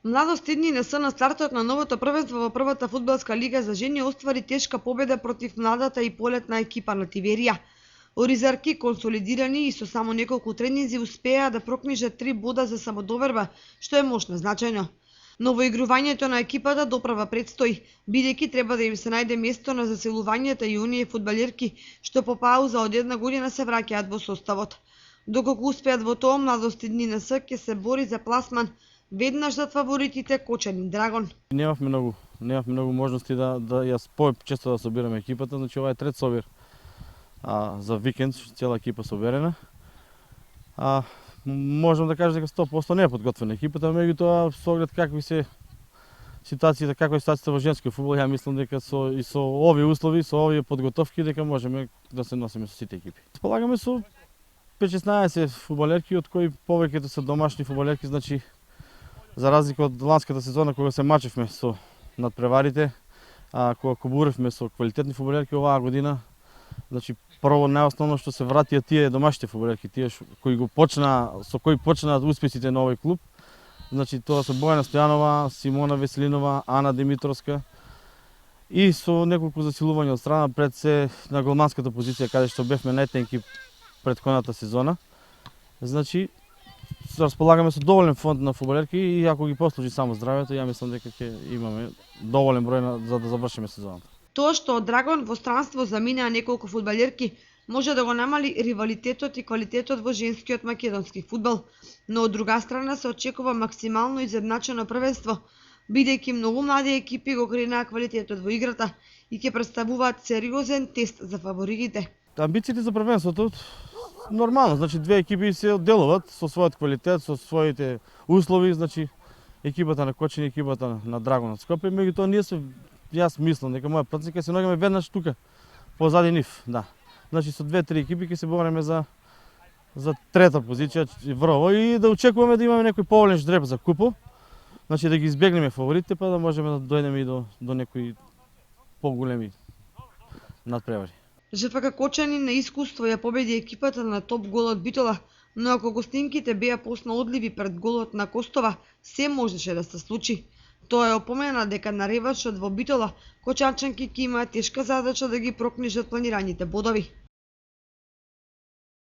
Младост идни не се на стартот на новото првенство во првата фудбалска лига за жени оствари тешка победа против младата и полетна екипа на Тиверија. Оризарки, консолидирани и со само неколку тренинзи, успеа да прокнижат 3 бода за самодоверба, што е мощно значајно. Новоигрувањето на екипата доправа предстои, бидејќи треба да им се најде место на заселувањата и оние фудбалерки што по пауза од една година се враќаат во составот. Доколку успеат во тоа, Младост идни НС ќе се бори за пласман веднаш зад фаворитите Кочани Драгон. Немавме многу можности да јас често да собираме екипата, значи ова е трет собир. За викенд цела екипа соберена. Можам да кажам дека 100% не е подготвена екипата, меѓутоа со оглед каква е ситуацијата во женскиот фудбал, ја мислам дека со овие услови, со овие подготовки дека можеме да се носиме со сите екипи. Располагаме со 5-16 фудбалерки, од кои повеќето се домашни фудбалерки, значи за разлика од ланската сезона кога се мачевме со надпреварите, кога кобуревме со квалитетни фудбалерки, оваа година, значи прво најосновно што се вратија тие домашните фудбалерки, тие со кои почнаа успесите на овој клуб. Значи тоа се Бојана Стојанова, Симона Веселинова, Ана Димитровска и со неколку засилувања од страна пред се на голманската позиција каде што бевме најтенки претходната сезона. Значи располагаме со доволен фонд на фудбалерки и ако ги послужи само здравјето, ја мислам дека ќе имаме доволен број за да завршиме сезоната. Тоа што од Драгон во странство заминаа неколку фудбалерки може да го намали ривалитетот и квалитетот во женскиот македонски фудбал, но од друга страна се очекува максимално изедначено првенство, бидејќи многу млади екипи го кренаа квалитетот во играта и ќе представуваат сериозен тест за фаворитите. Амбициите за првенството нормално, значи две екипи се одделуваат со својот квалитет, со своите услови, значи екипата на Кочани и екипата на Драгон од Скопје, меѓутоа јас мислам дека моја проценка се наоѓаме веднаш тука позади нив, да. Значи со 2-3 екипи ќе се бориме за трета позиција врво и да очекуваме да имаме некој поволен ждреб за купо. Значи да ги избегнеме фаворитите па да можеме да дојдеме и до некои поголеми надпревари. ЖФК Кочани на искуство ја победи екипата на топ голот Битола, но ако гостинките беа поснаодливи пред голот на Костова, се можеше да се случи. Тоа е опомена дека на реваншот во Битола, кочанчанки ќе имаат тешка задача да ги прокнижат планираните бодови.